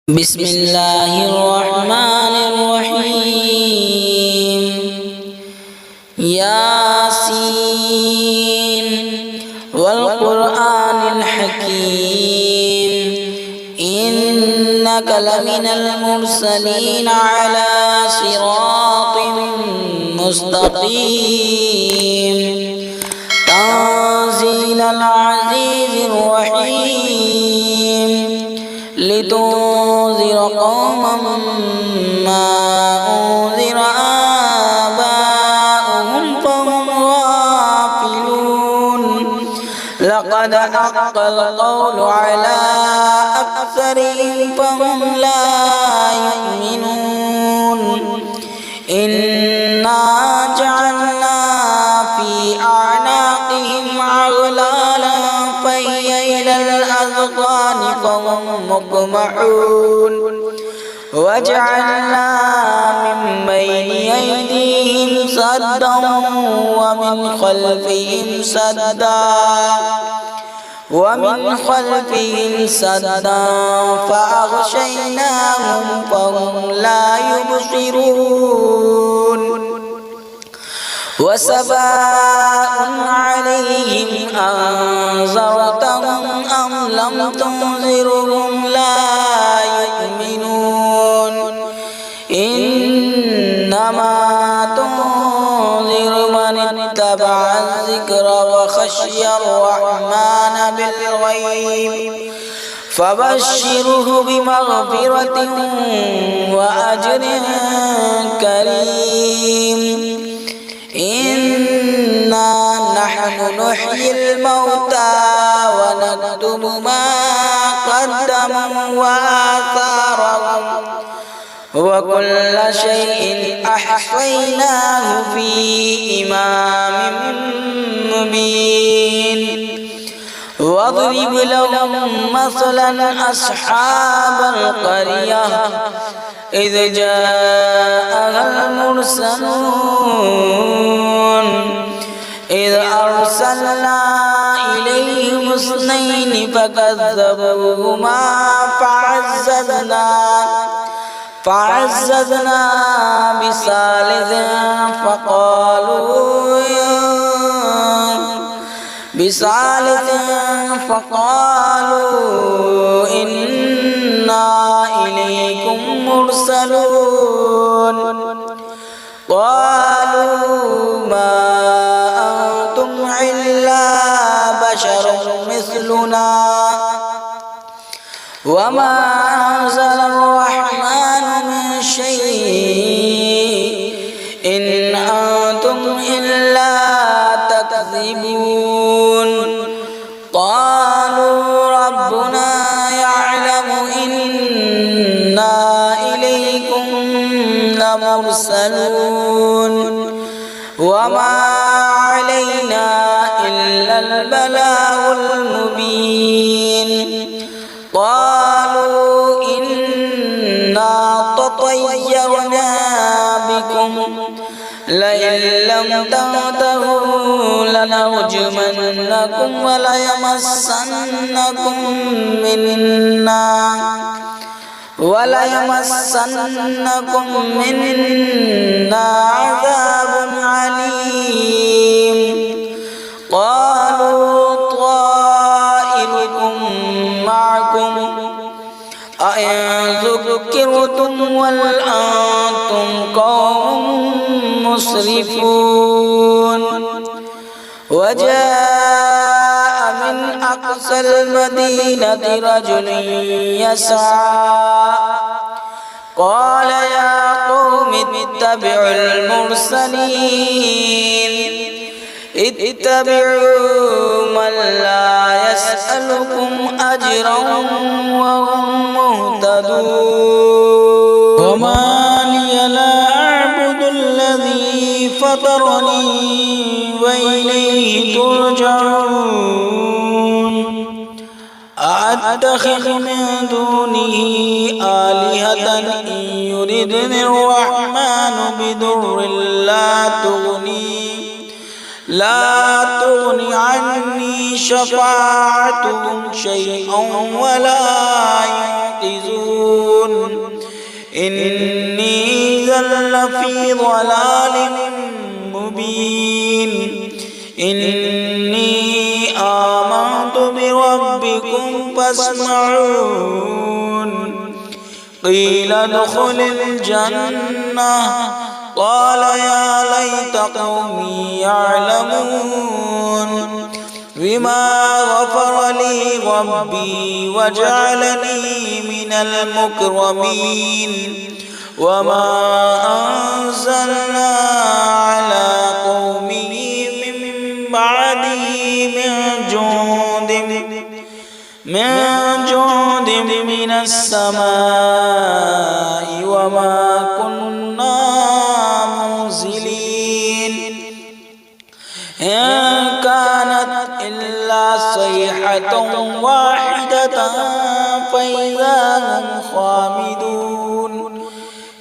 بسم الله الرحمن الرحيم ياسين والقرآن الحكيم إنك لمن المرسلين على صراط مستقيم تنزيل العزيز الرحيم لتنذر قوما ما أنذر آباؤهم فهم غافلون لقد حق القول على أكثرهم فهم لا يؤمنون إنا جعلنا في أعناقهم أغلالا فهي إلى الأذقان فهم مقمحون وجعلنا من بين أيديهم سدا ومن خلفهم سدا فأغشيناهم فهم لا يبصرون وسواء عليهم أنذرتهم أم لم تنذرهم لا يؤمنون إنما تنذر من اتبع الذكر وخشي الرحمن بالغيب فبشره بمغفرة وأجر كريم إنا نحن نحيي الموتى ونكتب ما قدموا وآثارهم وكل شيء أحصيناه في إمام مبين واضرب لهم مثلا أصحاب القرية إذ جاءها المرسلون إذ أرسلنا إليهم اثنين فكذبوهما فعززنا بثالث فقالوا إنا إليكم مرسلون قالوا ما أنتم إلا بشر مثلنا وما أنزل الرحمن من شيء إن أنتم إلا تكذبون قالوا ربنا يعلم إنا إليكم لمرسلون وما علينا إلا البلاغ المبين قالوا إنا تطيرنا بكم لئن لم تنتهوا لنرجمنكم وليمسنكم منا عذاب عليم قالوا طائركم معكم أئن ذكرتم بل أنتم قوم مسرفون وجاء من أقصى المدينة رجل يسعى قال يا قوم اتبعوا المرسلين اتبعوا من لا يسألكم أجرا وهم مهتدون وما لي لا أعبد الذي فطرني وإليه ترجعون أأتخذ من دونه آلهة إن يردني الرحمن بضر لا تغن عني شفاعتهم شيئا ولا ينقذون إني ذل في ضلال مبين إني آمنت بربكم فاسمعون قيل ادخل الجنة قال يا ليت قومي يعلمون بما غفر لي ربي وجعلني من المكرمين وما أنزلنا على قومه من بعده من جند من السماء وما كنا منزلين إن كانت إلا صيحة واحدة فإذا هم خامدون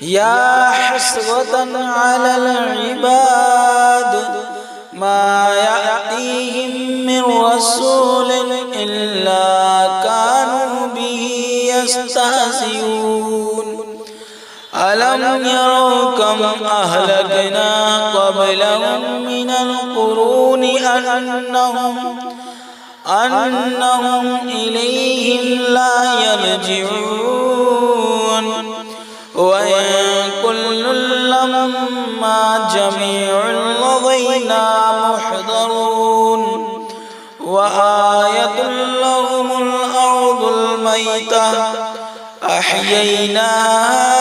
يا حسرة على العباد ما يأتيهم من رسول إلا كانوا به يستهزئون ألم يروا كم أهلكنا قبلهم من القرون أنهم إليهم لا يرجعون وإن كل لما جميع لدينا محضرون وآية لهم الأرض الميتة أحييناها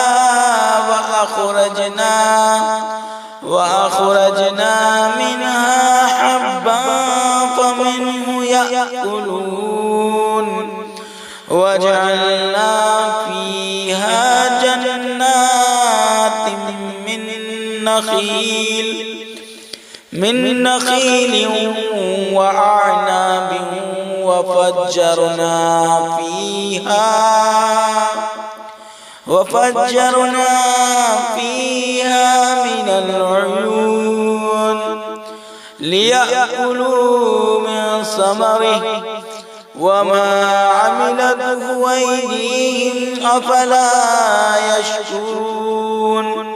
وأخرجنا منها حبا فمنه يأكلون وجعلنا فيها جنات من نخيل وأعناب وفجرنا فيها من العيون ليأكلوا من ثمره وما عملته أيديهم أفلا يشكرون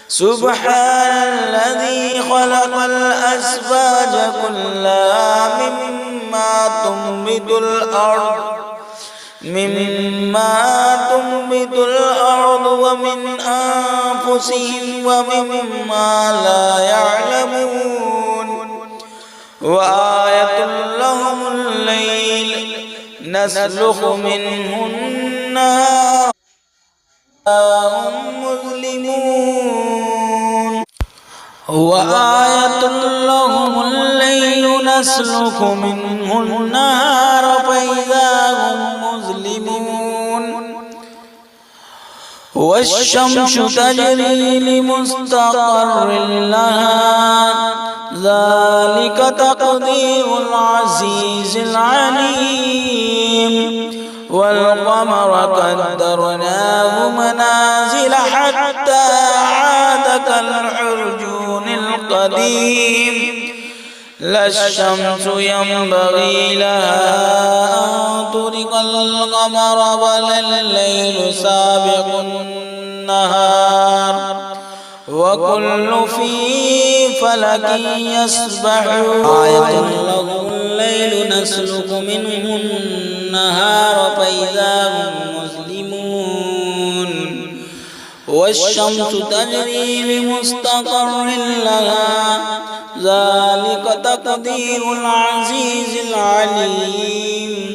سبحان الذي خلق الأزواج كلها مما تنبت الأرض ومن أنفسهم ومما لا يعلمون وآية لهم الليل نسلخ منه النهار هم مظلمون وآية لهم الليل نسلك منه النهار فإذا هم مظلمون والشمس تجري لمستقر لها ذلك تقدير العزيز العليم والقمر قدرناه منازل حتى عاد كالعرجون القديم لا الشمس ينبغي لها أن تدرك القمر ولا الليل سابق النهار وكل في فلك يسبحون آية له الليل نسلك منه النهار فإذا هم مظلمون والشمس تجري لمستقر لها ذلك تقدير العزيز العليم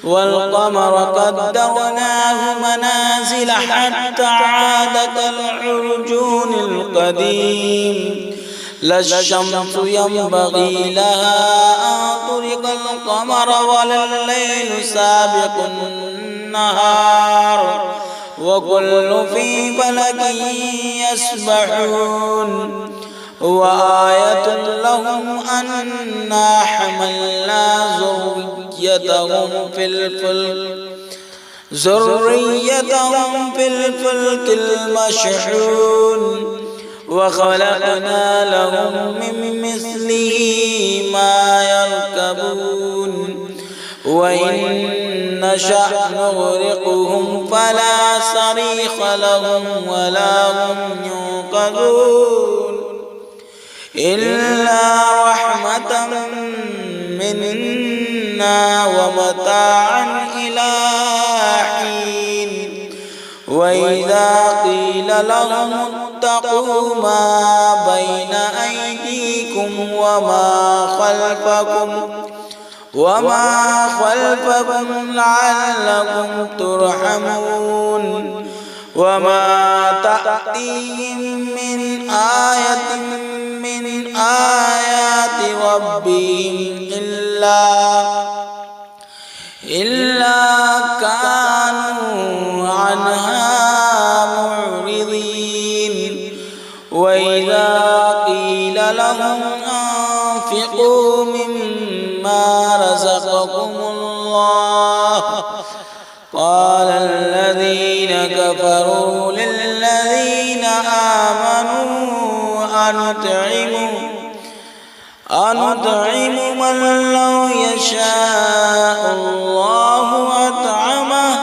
والقمر قدرناه منازل حتى عاد كالعرجون القديم لا الشمس ينبغي لها أن تدرك القمر ولا الليل سابق النهار وكل في فلك يسبحون وآية لهم أنا حملنا ذريتهم في الفلك المشحون وخلقنا لهم من مثله ما يركبون وإن نشأ نغرقهم فلا صريخ لهم ولا هم ينقذون إلا رحمة منا ومتاعا إلى حين وإذا قيل لهم اتقوا ما بين أيديكم وما خلفكم لعلكم ترحمون وما تأتيهم من آية من آيات ربهم إلا كانوا عنها معرضين وإذا قيل لهم أنفقوا مما رزقكم الله قال الذين كفروا للذين آمنوا أنطعم من لو يشاء الله أطعمه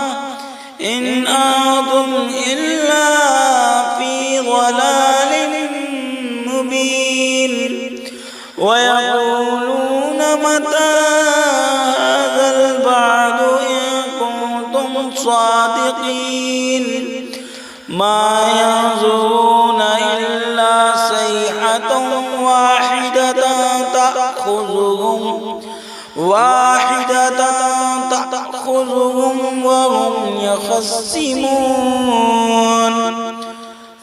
إن أنتم إلا في ضلال مبين ويقولون متى هذا البعد إن كنتم صادقين ما ينظرون إلا صيحة واحدة تأخذهم وهم يخصمون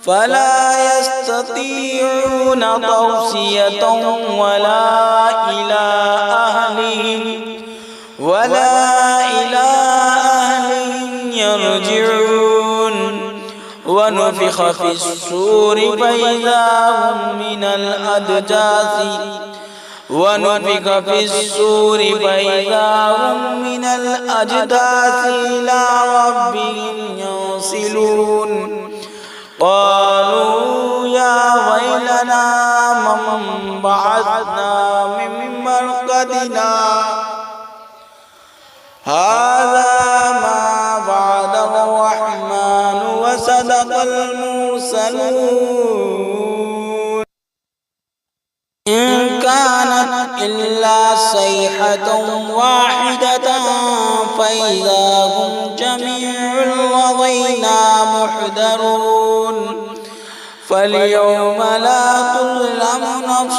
فلا يستطيعون توصية ولا إلى أهلهم يرجعون ونفخ في الصور فإذا هم من الأجداث إلى ربهم ينسلون قالوا يا ويلنا من بعثنا من مرقدنا هذا ما وعد الرحمن وصدق المرسلون إن كانت إلا صيحة واحدة فإذا هم جميع لدينا محضرون فاليوم لا تظلم نفس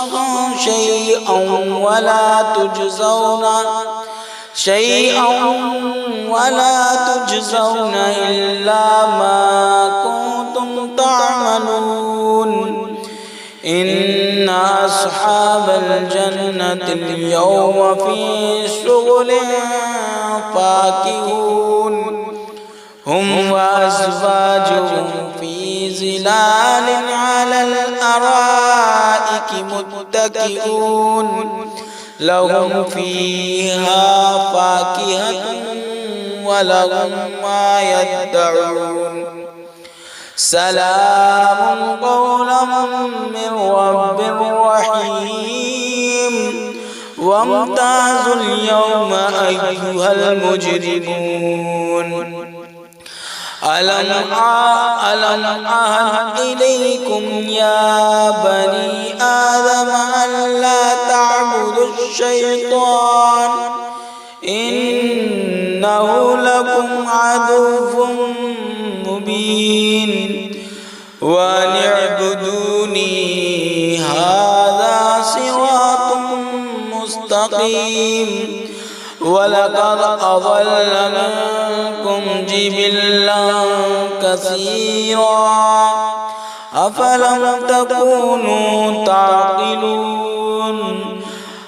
ولا تجزون إلا ما كنتم تعملون إن أصحاب الجنة اليوم في شغل فاكهون هم وأزواجهم في ظلال على الأرائك متكئون لهم فيها فاكهة ولهم ما يدعون سلام قولا من رب رحيم وامتازوا اليوم أيها المجرمون ألم أعهد إليكم يا بني آدم ألا تعبدوا الشيطان إنه لكم عدو مبين وأن اعبدوني هذا صراط مستقيم ولقد أضل منكم جبلا كثيرا أفلم تكونوا تعقلون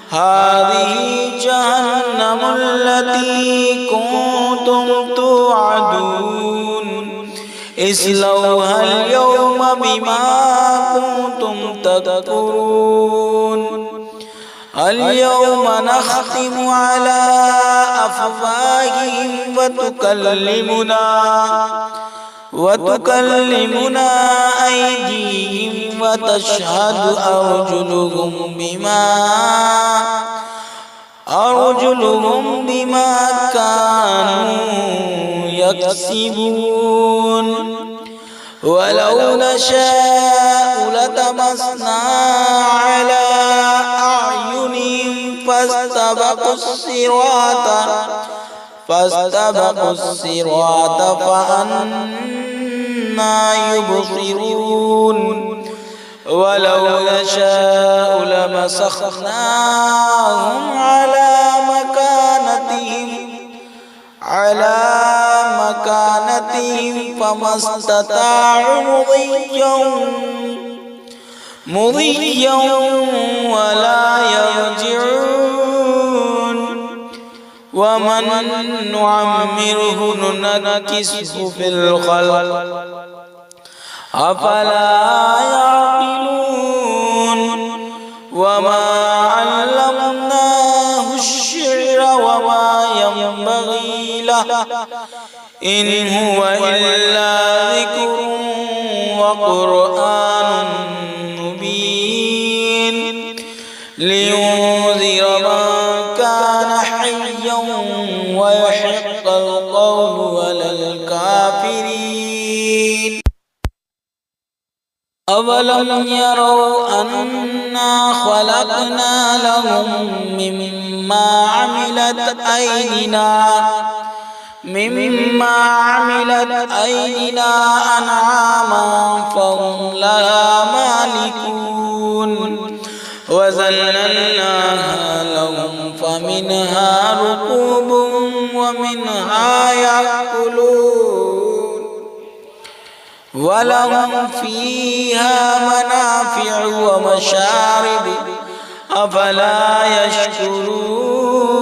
هذه جهنم التي كنتم توعدون اصلوها اليوم بما كنتم تكفرون اليوم نختم على أفواههم وتكلمنا أيديهم وتشهد أرجلهم بما كانوا يكسبون ولو نشاء لطمسنا على أعينهم فاستبقوا الصراط فأنى يبصرون ولو نشاء لمسخناهم على مكانتهم فما استطاعوا مضيا ولا يرجعون ومن نعمره ننكسه في الخلق أفلا يعقلون وما علمناه الشعر وما ينبغي له إن هو إلا ذكر وقرآن مبين لينذر من كان حيا ويحق القول على الكافرين أولم يروا أنا خلقنا لهم مما عملت أيدينا أنعاما فهم لها مالكون وذللناها لهم فمنها ركوبهم ومنها يأكلون ولهم فيها منافع ومشارب أفلا يشكرون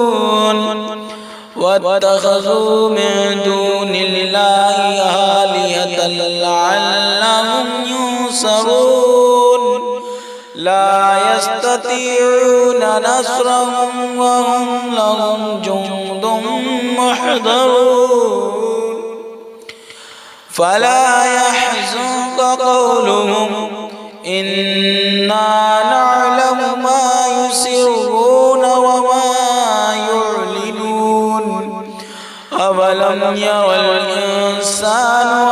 واتخذوا من دون الله آلهة لعلهم ينصرون لا يستطيعون نصرهم وهم لهم جند محضرون فلا يحزنك قولهم إنا نعلم ما يسرون وما يعلنون أولم ير الإنسان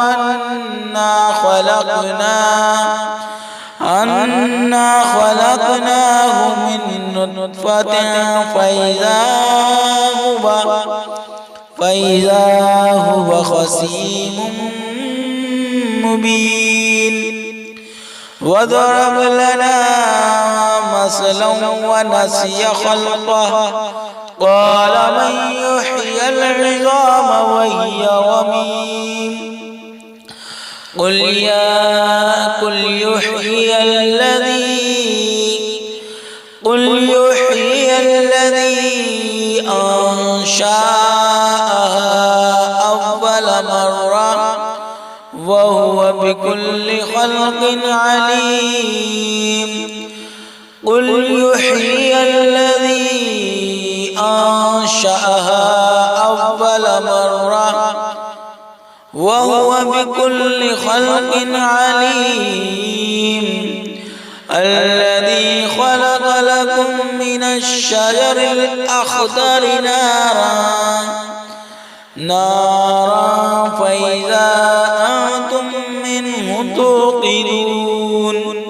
أنا خلقناه من نطفة فإذا هو خصيم مبين وضرب لنا مثلا ونسي خلقه قال من يحيي العظام وهي رميم قل يحيي الذي أنشأها أول مرة وهو بكل خلق عليم قل يحيي الذي أنشأها أول مرة وهو بكل خلق عليم الذي خلق لكم من الشجر الأخضر نارا فإذا أنتم منه توقدون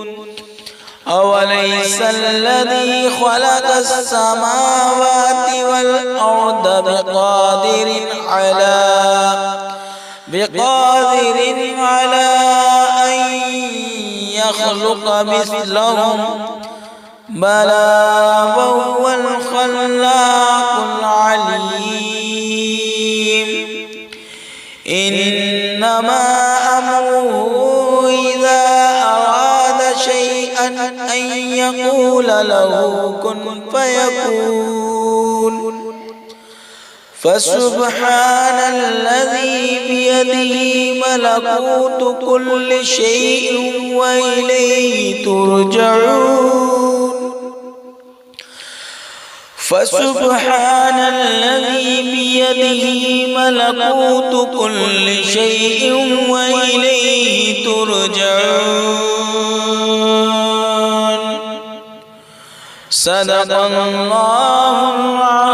أوليس الذي خلق السماوات والأرض بقادر على أن يخلق مثلهم بلى وهو الخلاق العليم إنما أمره إذا أراد شيئا أن يقول له كن فيكون فسبحان الذي بيده ملكوت كل شيء وإليه ترجعون فسبحان الذي بيده ملكوت كل شيء وإليه ترجعون. صدق الله العظيم.